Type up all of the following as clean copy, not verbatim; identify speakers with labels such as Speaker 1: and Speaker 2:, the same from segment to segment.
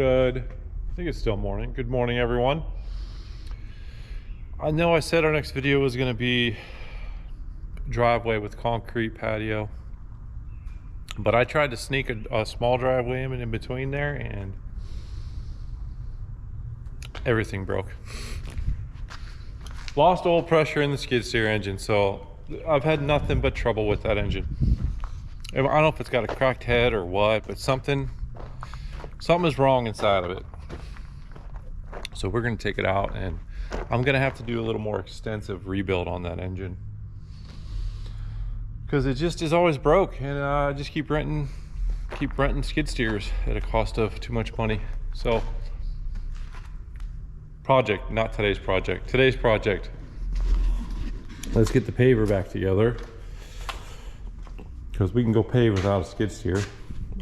Speaker 1: I think it's still morning. Good morning, everyone. I know I said our next video was going to be driveway with concrete patio, but I tried to sneak a small driveway in between there, and everything broke. Lost oil pressure in the skid steer engine, so I've had nothing but trouble with that engine. I don't know if it's got a cracked head or what, but something is wrong inside of it. So we're going to take it out, and I'm going to have to do a little more extensive rebuild on that engine, because it just is always broke, and I just keep renting skid steers at a cost of too much money. So project, not today's project. Today's project, let's get the paver back together, because we can go pave without a skid steer.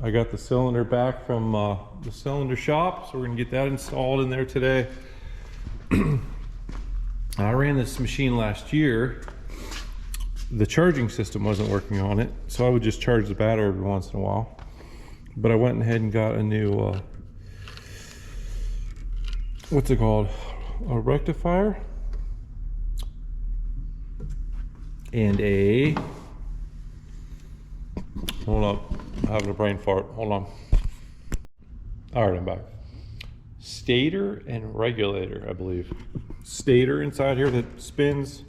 Speaker 1: I got the cylinder back from the cylinder shop, so we're gonna get that installed in there today. I ran this machine last year. The charging system wasn't working on it, so I would just charge the battery every once in a while. But I went ahead and got a new what's it called, a rectifier and a, hold up, I'm having a brain fart, hold on. All right, I'm back. Stator and regulator, I believe. Stator inside here that spins,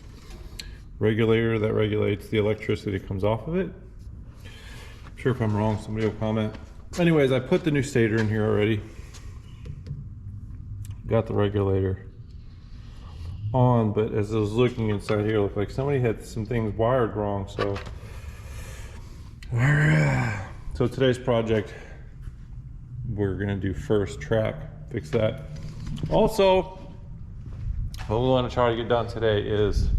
Speaker 1: regulator that regulates the electricity that comes off of it. I'm sure if I'm wrong, somebody will comment. Anyways, I put the new stator in here already. Got the regulator on, but as I was looking inside here, it looked like somebody had some things wired wrong. So today's project, we're gonna do first track, fix that. Also, what we want to try to get done today is,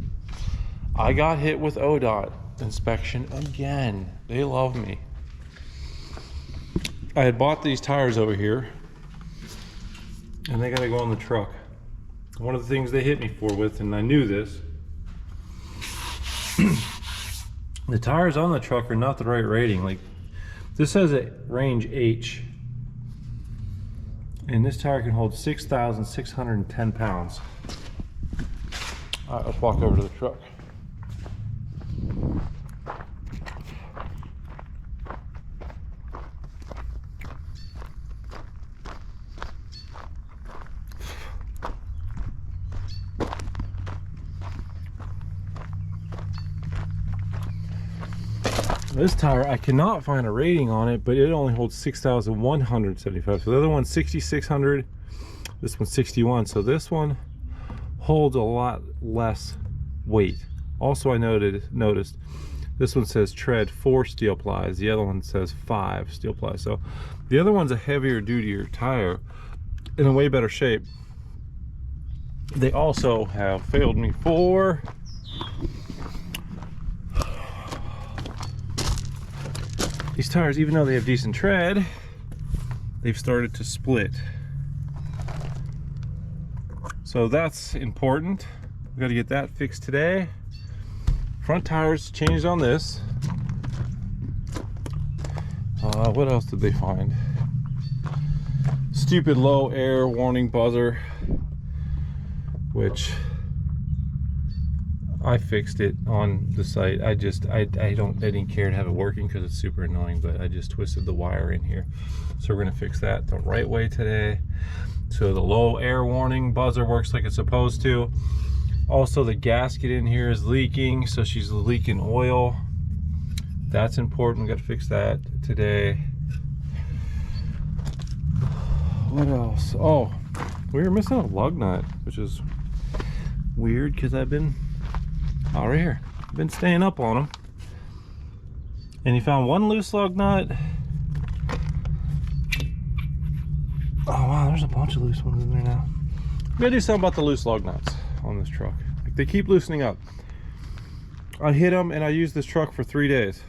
Speaker 1: I got hit with ODOT inspection again. They love me. I had bought these tires over here, and they got to go on the truck. One of the things they hit me with, and I knew this, the tires on the truck are not the right rating. Like, this says a range H, and this tire can hold 6,610 pounds. All right, let's walk over to the truck. This tire, I cannot find a rating on it, but it only holds 6,175. So the other one's 6,600, this one's 61. So this one holds a lot less weight. Also, I noticed this one says tread 4 steel plies, the other one says 5 steel plies. So the other one's a heavier duty tire in a way better shape. They also have failed me for these tires. Even though they have decent tread, they've started to split. So that's important. We got to get that fixed today. Front tires changed on this. What else did they find? Stupid low air warning buzzer, which I fixed it on the site. I didn't care to have it working because it's super annoying, but I just twisted the wire in here. So we're gonna fix that the right way today, so the low air warning buzzer works like it's supposed to. Also, the gasket in here is leaking, so she's leaking oil. That's important. We got to fix that today. What else? Oh, we were missing a lug nut, which is weird because I've been right here. I've been staying up on them. And he found one loose lug nut. Oh wow, there's a bunch of loose ones in there now. We gotta do something about the loose lug nuts on this truck. Like, they keep loosening up. I hit them and I used this truck for 4 days,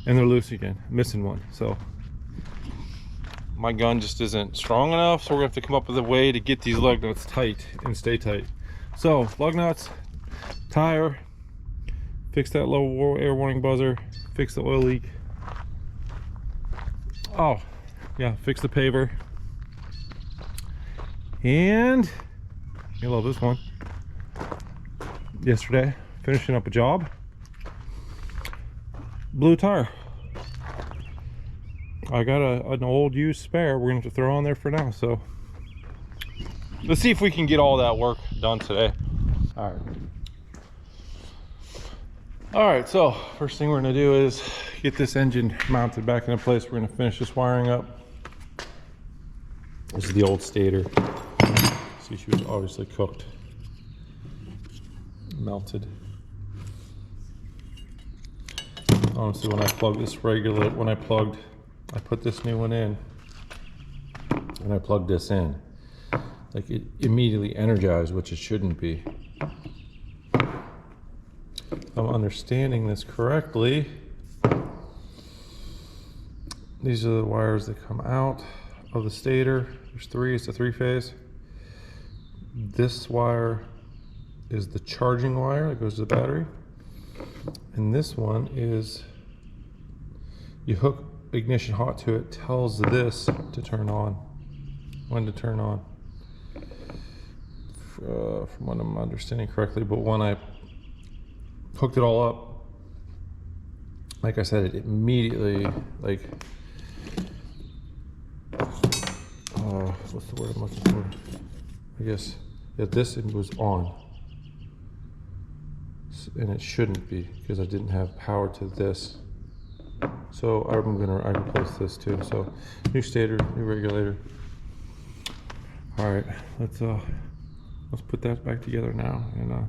Speaker 1: and they're loose again, missing one. So my gun just isn't strong enough, so we're gonna have to come up with a way to get these lug nuts tight and stay tight. So lug nuts, tire, fix that low air warning buzzer, fix the oil leak. Oh yeah, fix the paver. And you love this one. Yesterday, finishing up a job. Blue tire. I got an old used spare we're gonna have to throw on there for now, so let's see if we can get all that work done today. All right, so first thing we're gonna do is get this engine mounted back into place. We're gonna finish this wiring up. This is the old stator. See, she was obviously cooked, melted. Honestly, when I plugged this I put this new one in, and I plugged this in, like it immediately energized, which it shouldn't be. If I'm understanding this correctly, these are the wires that come out of the stator. There's three, it's a three-phase. This wire is the charging wire that goes to the battery. And this one is, you hook ignition hot to it, tells this to turn on, when to turn on. From what I'm understanding correctly, but when I hooked it all up, like I said, it immediately, like, what's the word I'm looking for? I guess, yeah, this was on. And it shouldn't be, because I didn't have power to this. So I replace this too. So new stator, new regulator. All right, let's put that back together now. And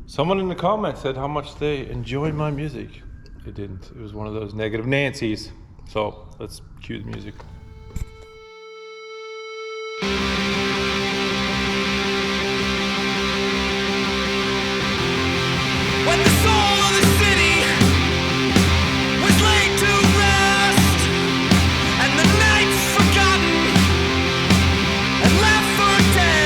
Speaker 1: someone in the comments said how much they enjoyed my music. It didn't. It was one of those negative Nancy's. So let's cue the music.
Speaker 2: When the soul of the city was laid to rest, and the nights forgotten and left for dead.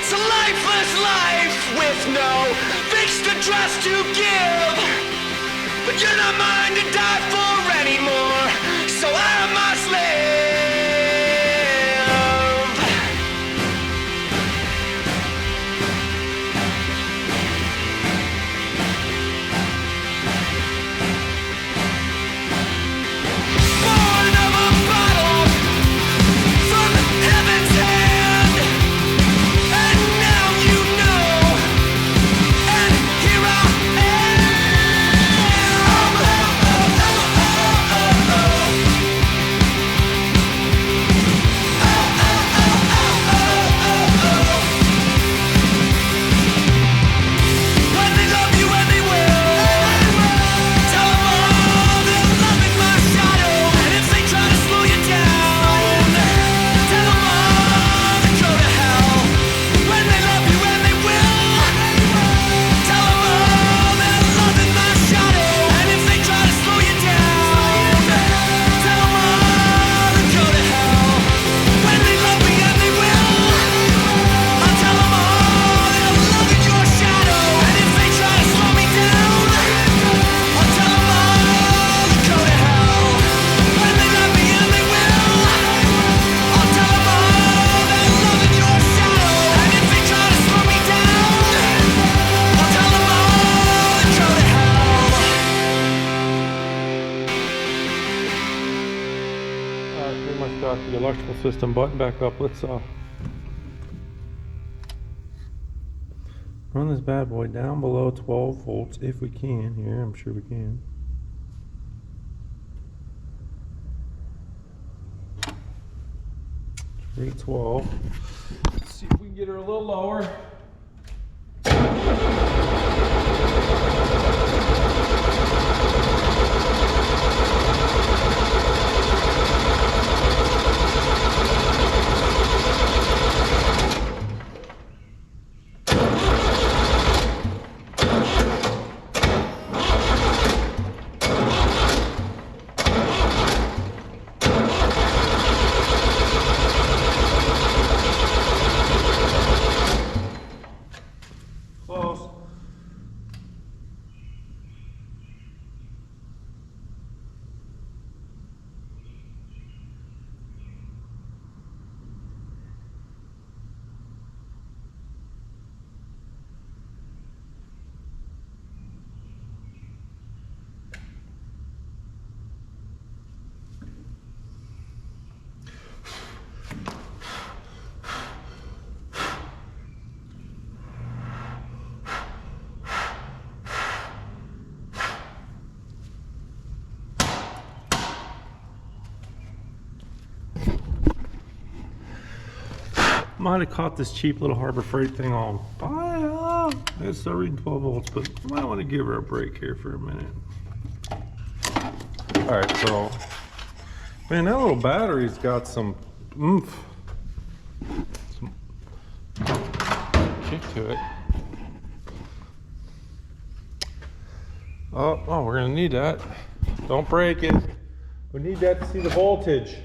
Speaker 2: It's a lifeless life with no fixed address to give. But you're not mine to die for anymore, so I must live. Born of a bottle from heaven's hand, and now you know, and here I when they love you and they will, tell them all they're loving my shadow, and if they try to slow you down, tell them all to go to hell. When they love you and they will, tell them all they're loving my shadow, and if they try to slow you down, tell them all to go to hell. When they love me and they will, I'll tell them all they're loving your shadow, and if they try to slow me down, I'll tell them all to go to hell. When they love me and they will, I'll tell them all they're loving your shadow, and if they try to slow me down, I'll tell them all to go to hell.
Speaker 1: Alright, pretty much got the electrical system button back up. Let's run this bad boy down below 12 volts if we can here. I'm sure we can. We're at 12. Let's see if we can get her a little lower. Close. Might have caught this cheap little Harbor Freight thing on fire. It's still reading 12 volts, but I might want to give her a break here for a minute. Alright, so, man, that little battery's got some oomph, some kick to it. Oh, we're gonna need that. Don't break it. We need that to see the voltage.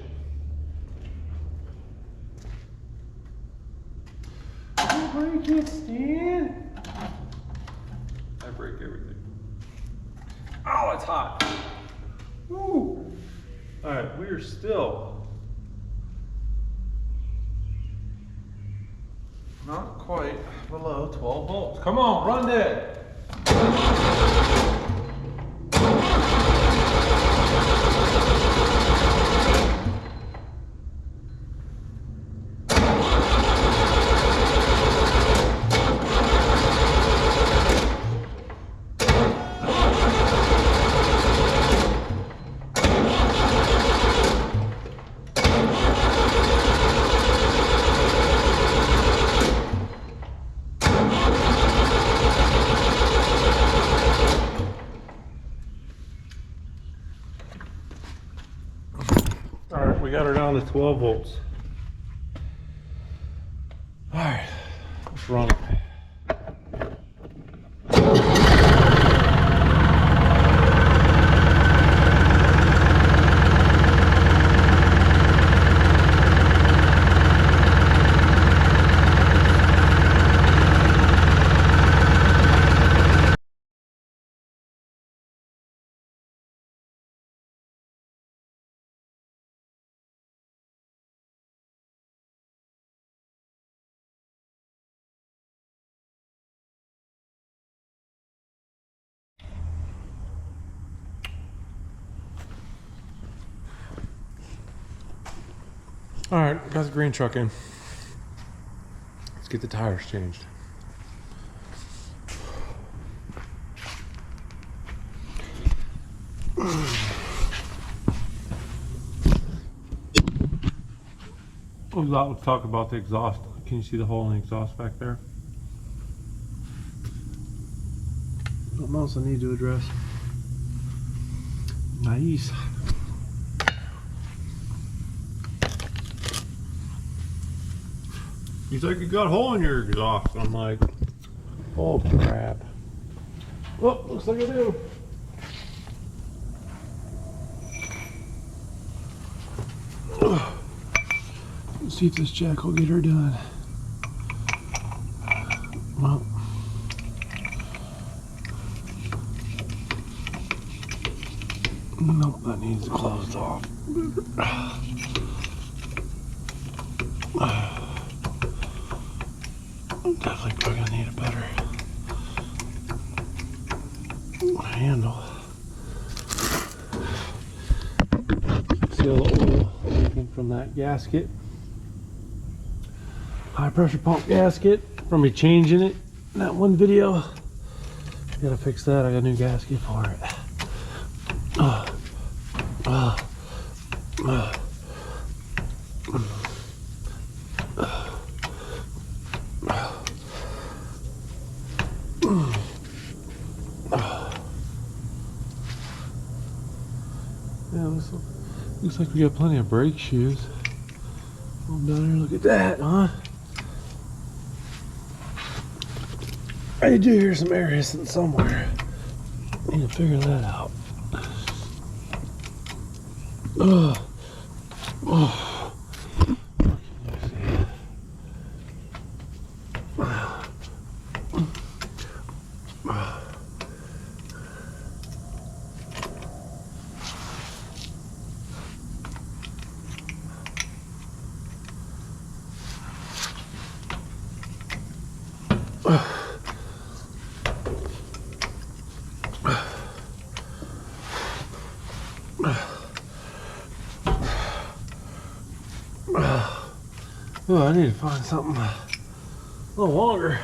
Speaker 1: Don't break it, Stan. I break everything. Oh, it's hot. Woo. All right, we are still not quite below 12 volts. Come on, run that. We got her down to 12 volts. All right, let's run it. All right, got the green truck in. Let's get the tires changed. Let's talk about the exhaust. Can you see the hole in the exhaust back there? Something else I need to address. Nice. He's like, you got a hole in your exhaust. I'm like, oh crap. Oh, looks like I do. Let's see if this jack will get her done. Well, nope, that needs closed off. Definitely probably gonna need a better handle. See all the oil leaking from that gasket. High pressure pump gasket from me changing it in that one video. Gotta fix that. I got a new gasket for it. Yeah, looks like we got plenty of brake shoes. Oh, down here, look at that, huh? I do hear some air hissing somewhere. Need to figure that out. Oh. Oh, I need to find something a little longer.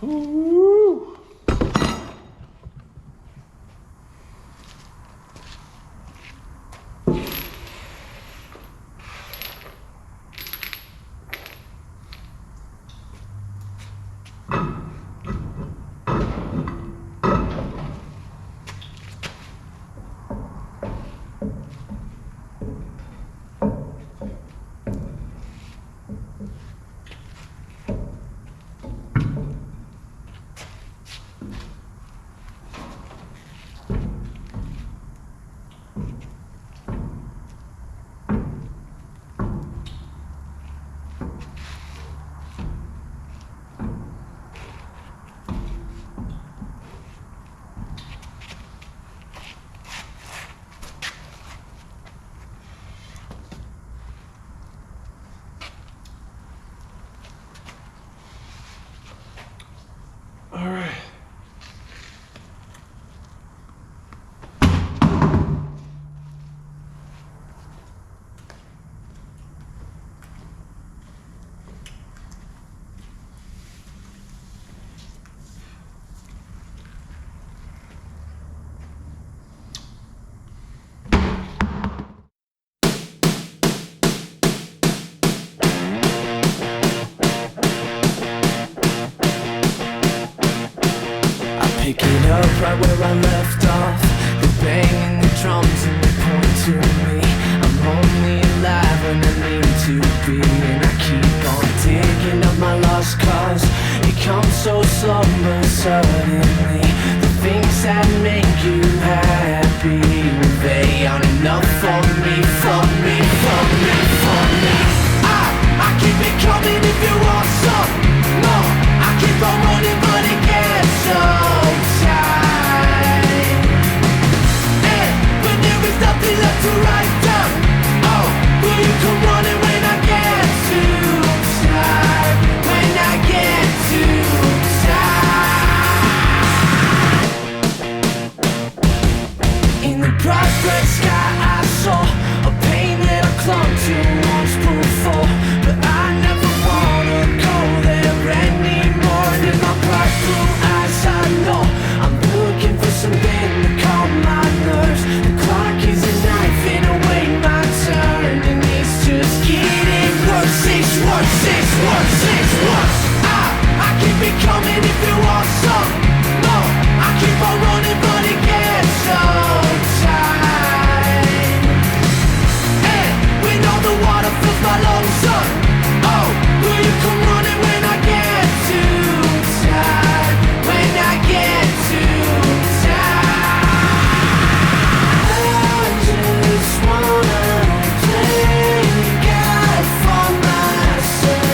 Speaker 1: Woo.
Speaker 2: up right where I left off. They're banging the drums and they point to me. I'm only alive when I need to be, and I keep on digging up my lost cause. It comes so slow but suddenly. The things that make you happy, well, they aren't enough for me, for me, for me, for me. I keep it coming if you want some more. I keep on running but it gets so tight. And when there is nothing left to write down, oh, will you come running when I get too tired? When I get too tired. In the bright red sky I saw a pain that I clung to once before, but I never wanna go there anymore. And in my bright blue eyes I know I'm looking for something to calm my nerves. The clock is a knife and away my turn, and it's just getting worse. It's worse, it's worse, it's worse. I keep it coming if you want some more. I keep on running but it gets so tight. And when all the water fills my lungs up, oh, will you come running when I get too tired? When I get too tired. I just wanna thank God for myself.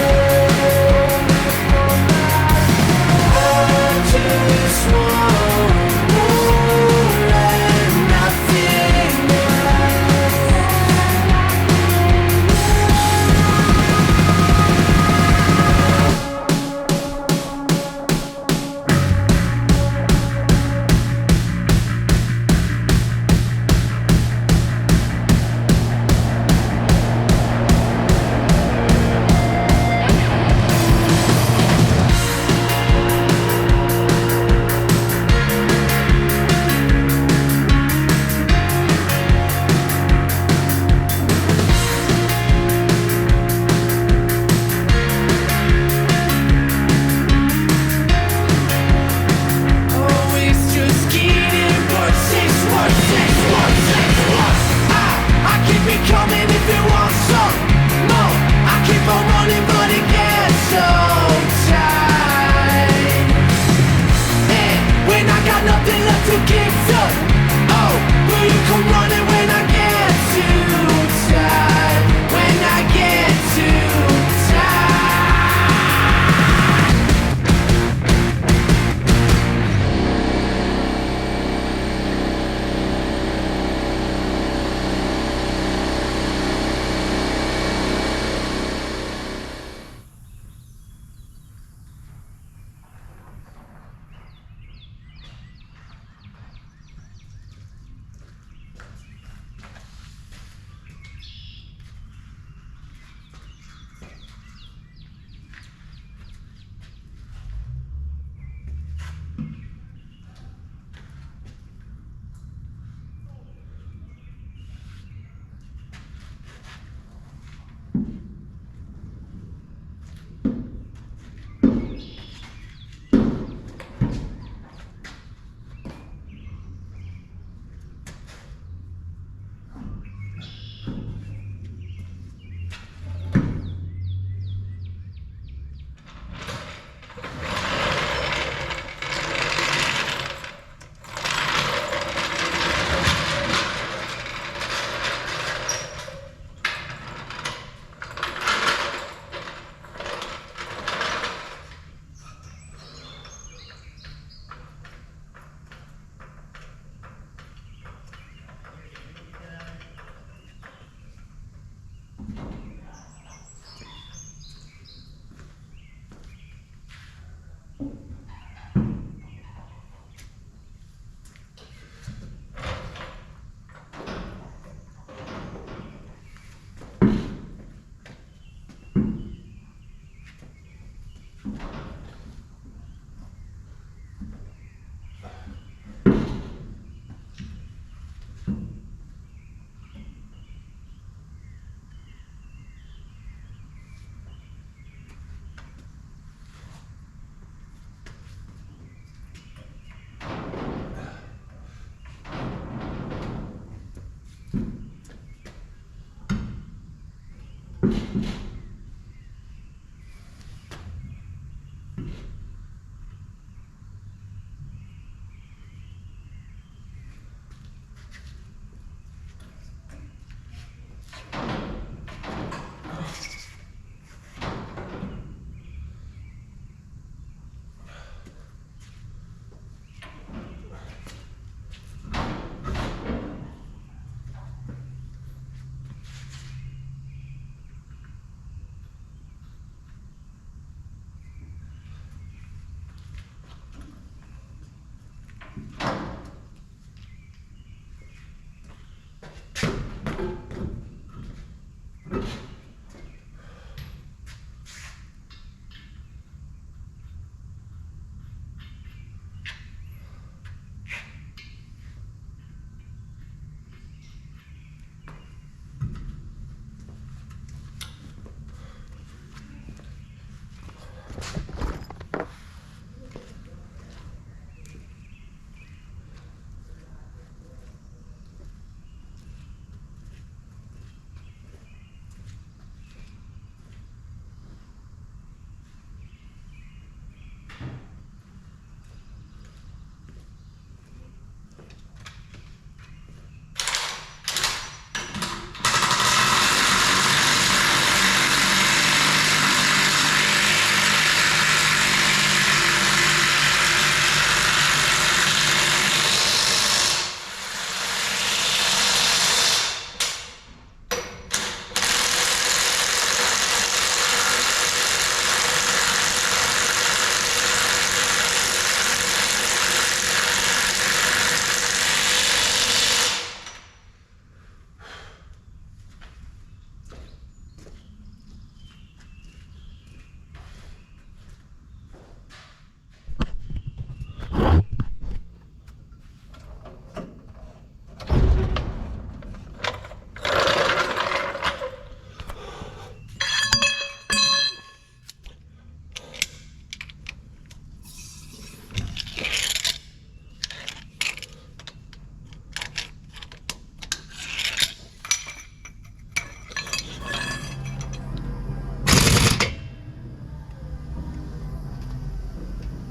Speaker 2: I just want more and nothing else. Oh, it's just getting worse. It's worse, it's worse, it's worse. I keep it coming if you want some more. I keep on running but it gets so tight. And when I got nothing left to give up, oh, will you come running when I get too tired? When I get too tired.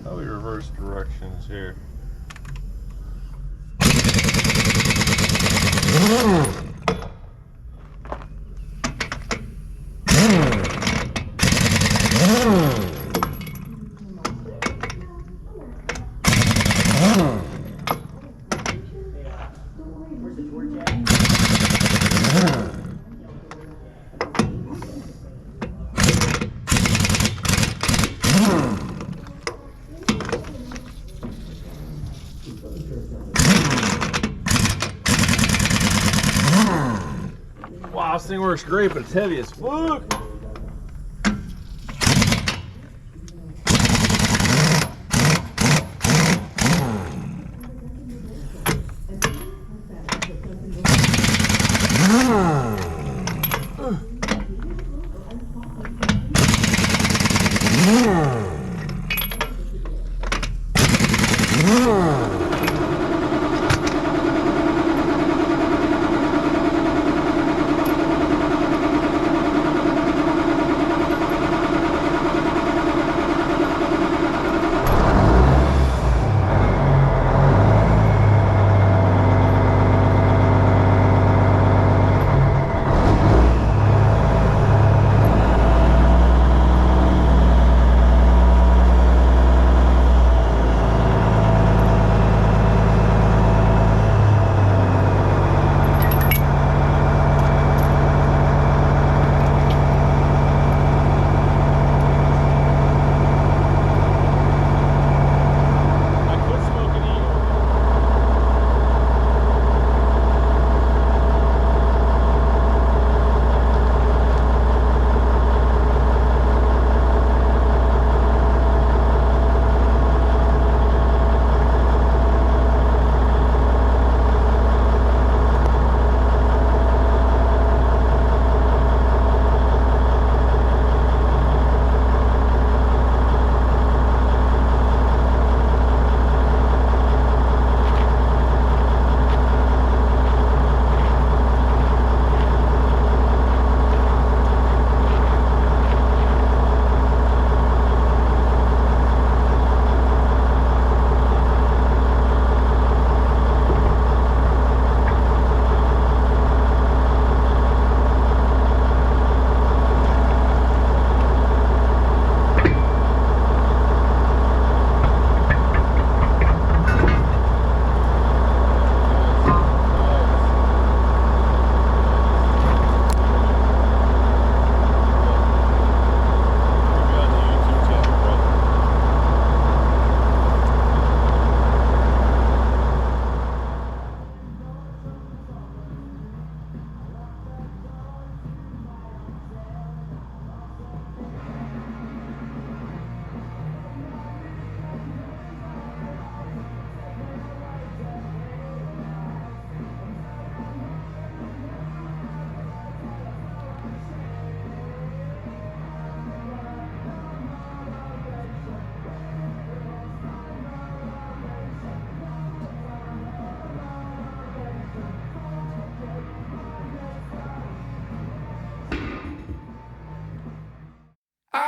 Speaker 1: Probably reverse directions here. Wow, this thing works great, but it's heavy as fuck.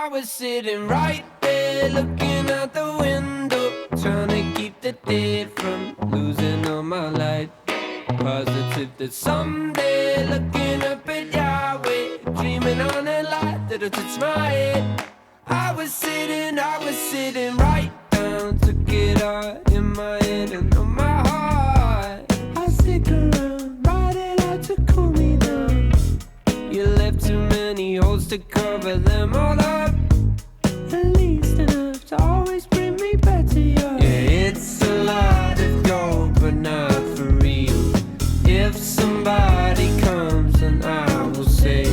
Speaker 2: I was sitting right there looking out the window, trying to keep the day from losing all my light. Positive that someday, looking up at Yahweh, dreaming on a light that'll touch my head. I was sitting right down, took it all in my head and on my heart. I stick around, ride it out to cool me down. You left too many holes to cover them all up, at least enough to always bring me back to you. Yeah, it's a lot of gold, but not for real. If somebody comes and I will say,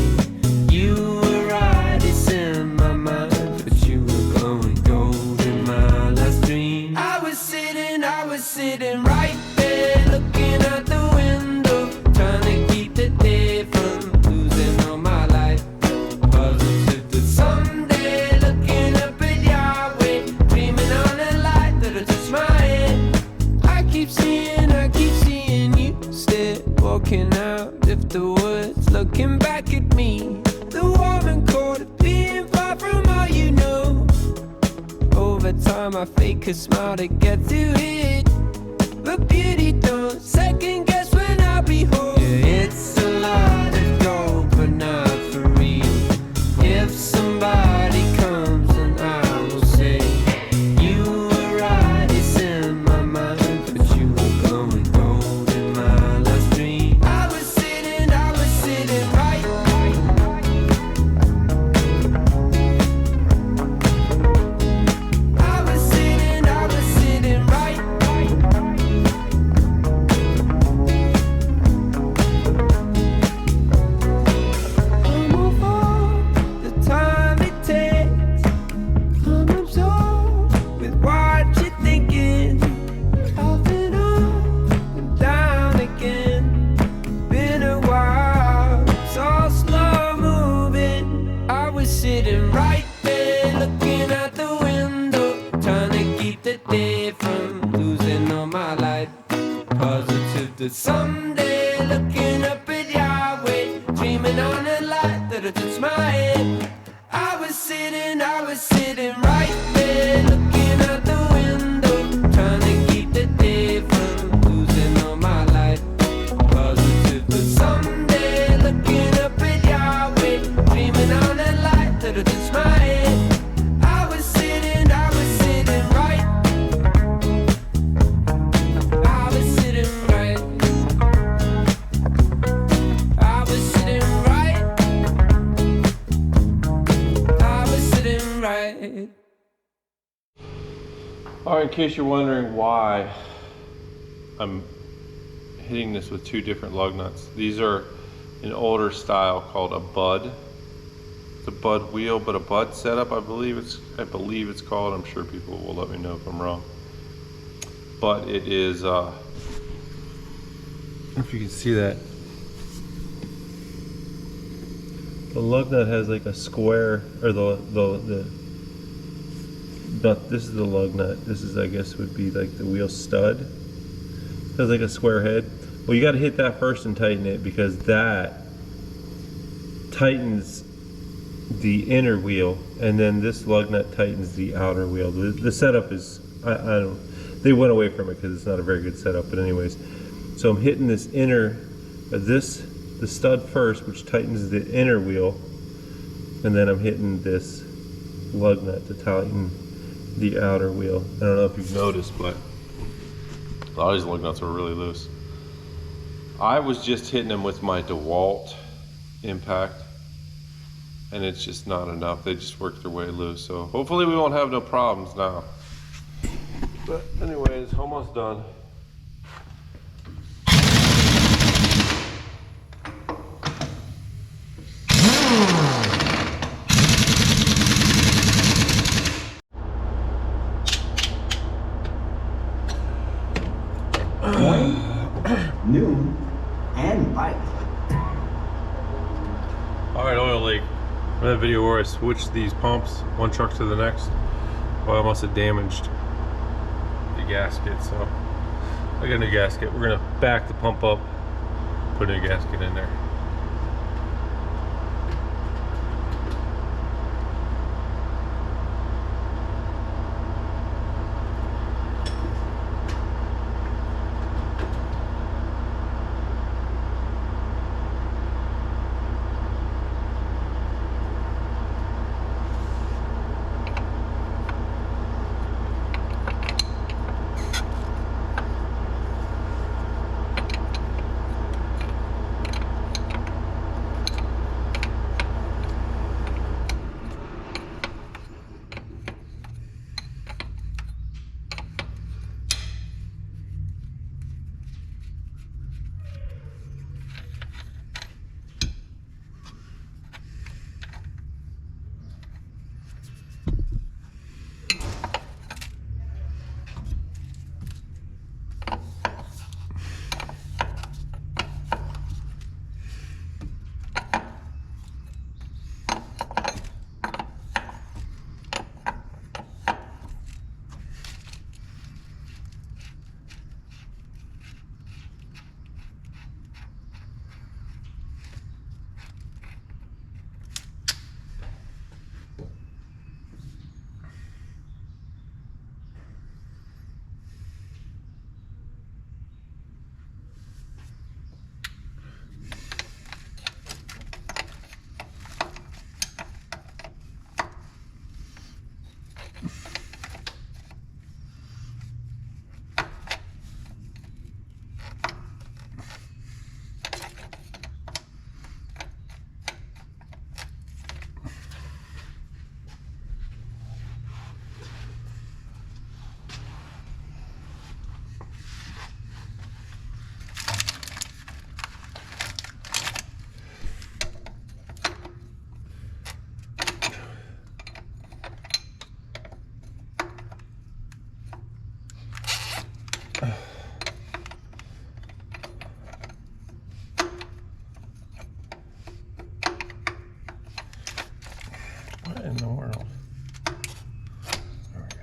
Speaker 2: you were right, it's in my mind, but you were glowing gold in my last dream. I was sitting right there looking out the window, trying to keep the day from losing all my life. Positive that someday, looking up at Yahweh, dreaming on a light that'll touch my head. I keep seeing you still walking out of the woods, looking back at me. The warm and cold of being far from all you know. Over time I fake a smile to get through it, but beauty don't second guess when I behold. Yeah, it's a lot of gold, but not for real. If somebody comes and I will say, you were right, it's in my mind, but you were glowing gold in my last dream. I was sitting right. I was sitting right. I'm over the time it takes. I'm absorbed with what you're thinking. I've been up and down again. Been a while, it's all slow moving. I was sitting right there looking out the window, trying to keep the day from losing all my light. Positive that someday, looking up at Yahweh, dreaming on a light that'll touch my head. I was sitting right there looking out the window, trying to keep the day from losing all my light. Positive that someday, looking up at Yahweh, dreaming on a light that'll touch my head. I was sitting right. I was sitting right. I was sitting right. I was sitting right.
Speaker 1: Alright, in case you're wondering why I'm hitting this with two different lug nuts. These are an older style called a bud. It's a bud wheel, but a bud setup, I believe it's called. I'm sure people will let me know if I'm wrong. But it is, I don't know if you can see that. The lug nut has like a square, or the nut, this is the lug nut. This is, I guess, would be like the wheel stud. It has like a square head. Well, you got to hit that first and tighten it, because that tightens the inner wheel, and then this lug nut tightens the outer wheel. The setup is, I don't, they went away from it because it's not a very good setup, but anyways. So I'm hitting this inner, the stud first, which tightens the inner wheel, and then I'm hitting this lug nut to tighten the outer wheel. I don't know if you've noticed, but a lot of these lug nuts are really loose. I was just hitting them with my DeWalt impact, and it's just not enough. They just work their way loose. So hopefully we won't have no problems now. But anyways, almost done.
Speaker 3: Noon and bike.
Speaker 1: Alright, oil leak. In that video where I switched these pumps, one truck to the next, well, I must have damaged the gasket, so I got a new gasket. We're gonna back the pump up, put a new gasket in there. What in the world? There we go.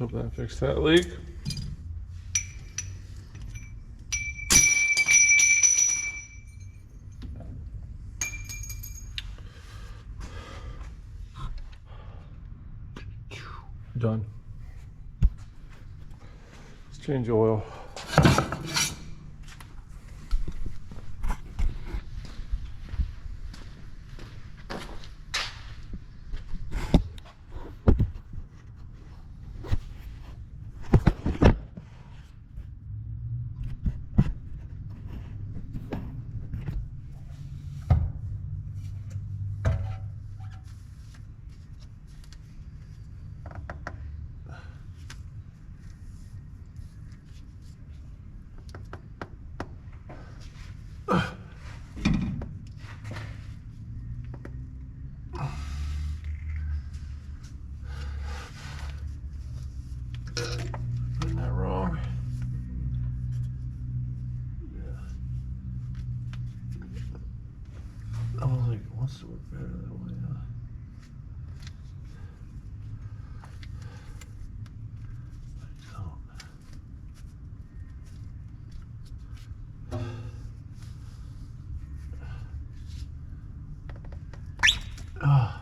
Speaker 1: hope that fixed that leak. Done. Let's change oil. Putting that wrong. I was like, wants to work better that way, huh? Ah.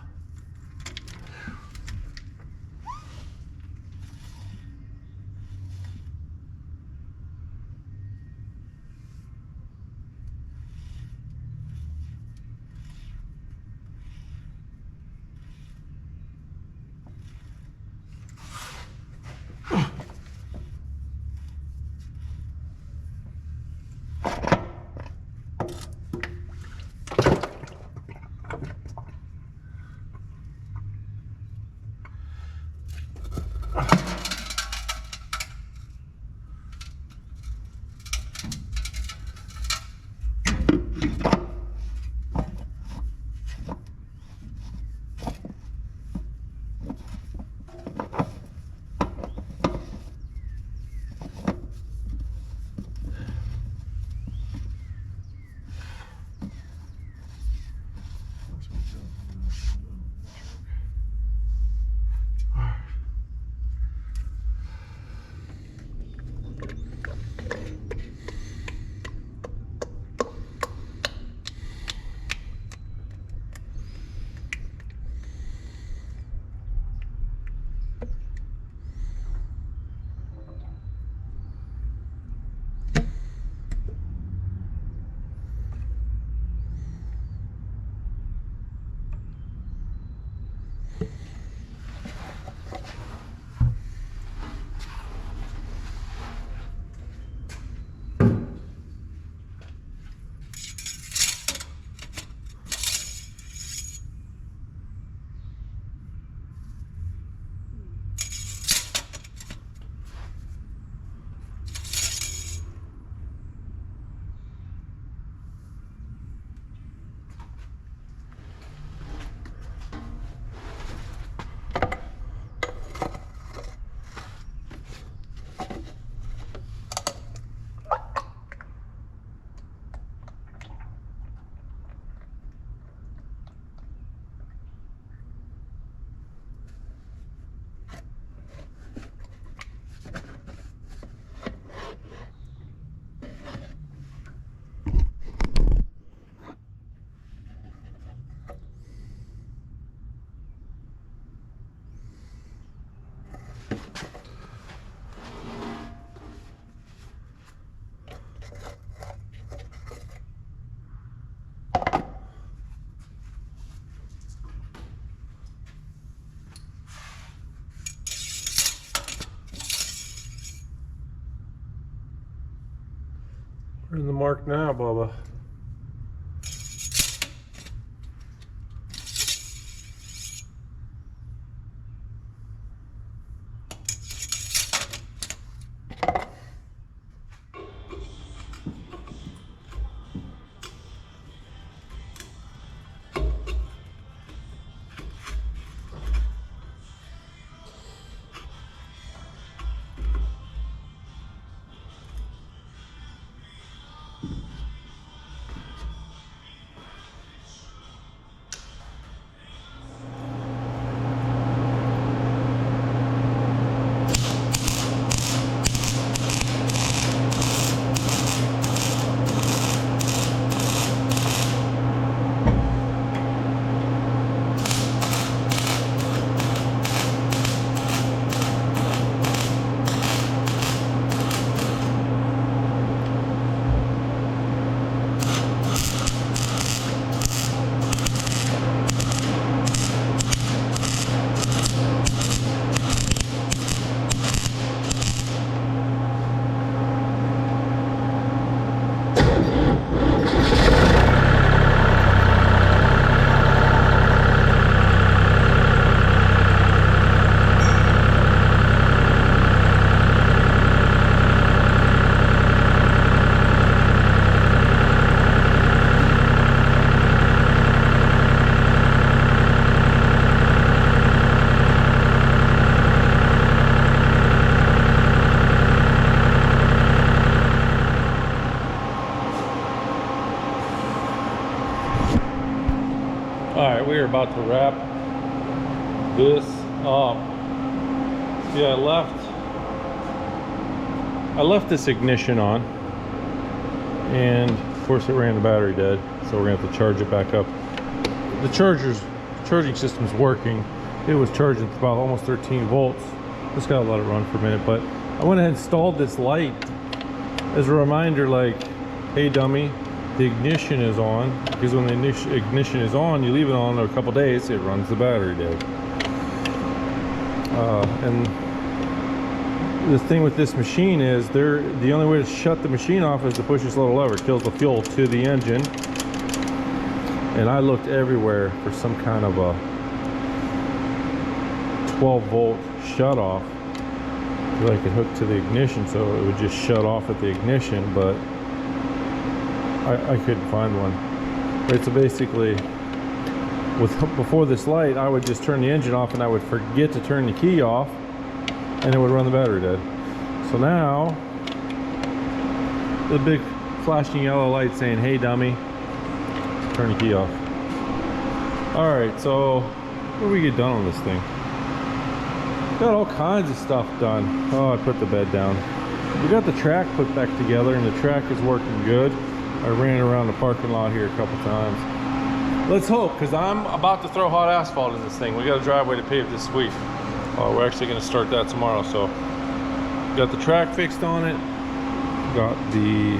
Speaker 1: We're in the mark now, Bubba. Alright, we are about to wrap this up. Yeah, I left this ignition on, and of course it ran the battery dead, so we're gonna have to charge it back up. The charging system's working. It was charging at about almost 13 volts. Just gotta let it run for a minute, but I went ahead and installed this light as a reminder, like, hey dummy, the ignition is on, because when the ignition is on, you leave it on a couple days, it runs the battery dead. And the thing with this machine is the only way to shut the machine off is to push this little lever. It kills the fuel to the engine. And I looked everywhere for some kind of a 12 volt shut off that I could hook to the ignition so it would just shut off at the ignition, but I couldn't find one. Right, so basically, before this light, I would just turn the engine off and I would forget to turn the key off, and it would run the battery dead. So now, the big flashing yellow light saying, hey dummy, turn the key off. Alright, so what do we get done on this thing? Got all kinds of stuff done. Oh, I put the bed down. We got the track put back together, and the track is working good. I ran around the parking lot here a couple times. Let's hope, because I'm about to throw hot asphalt in this thing. We got a driveway to pave this week. We're actually going to start that tomorrow. So got the track fixed on it. Got the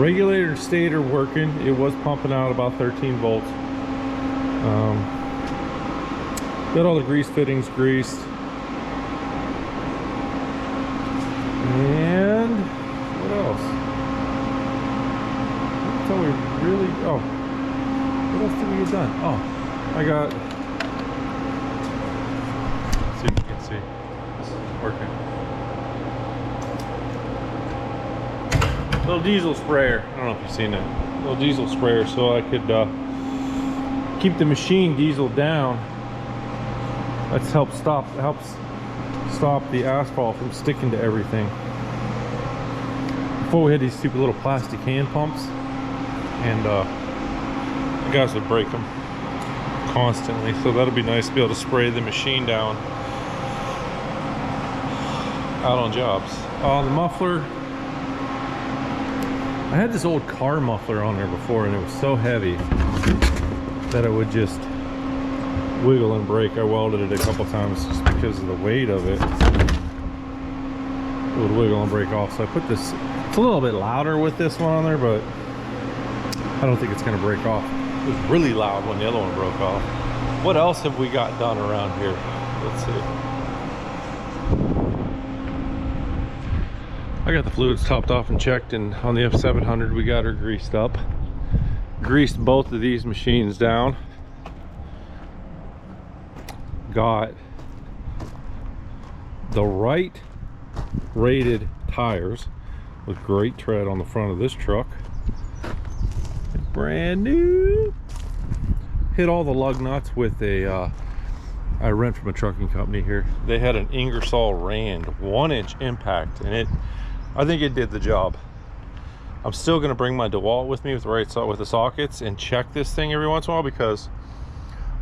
Speaker 1: regulator and stator working. It was pumping out about 13 volts. Got all the grease fittings greased. And what else? So we really, oh, what else did we get done? Oh, I got, let's see if you can see, this is working. Little diesel sprayer, I don't know if you've seen it. Little diesel sprayer, so I could keep the machine diesel down. That's helps stop the asphalt from sticking to everything. Before we had these stupid little plastic hand pumps, and the guys would break them constantly, so that'll be nice to be able to spray the machine down out on jobs. The muffler, I had this old car muffler on there before, and it was so heavy that it would just wiggle and break. I welded it a couple times just because of the weight of it. It would wiggle and break off, so I put this, it's a little bit louder with this one on there, but I don't think it's going to break off. It was really loud when the other one broke off. What else have we got done around here? Let's see. I got the fluids topped off and checked, and on the F700 we got her greased up. Greased both of these machines down. Got the right rated tires with great tread on the front of this truck. Brand new. Hit all the lug nuts with a I rent from a trucking company here. They had an Ingersoll Rand 1-inch impact, and I think it did the job. I'm still going to bring my DeWalt with me with the sockets and check this thing every once in a while, because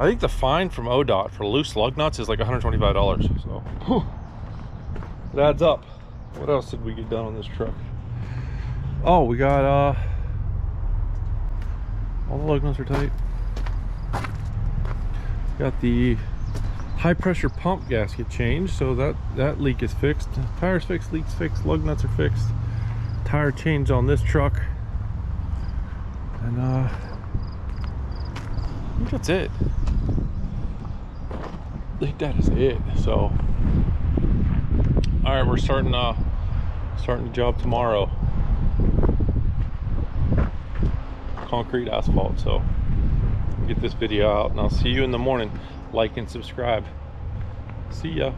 Speaker 1: I think the fine from ODOT for loose lug nuts is like $125. So it adds up. What else did we get done on this truck? Oh, we got all the lug nuts are tight. Got the high pressure pump gasket changed, so that leak is fixed. Tires fixed, leaks fixed, lug nuts are fixed. Tire change on this truck, and I think that's it. I think that is it. So all right, we're starting the job tomorrow. Concrete asphalt. So get this video out, and I'll see you in the morning. Like and subscribe. See ya.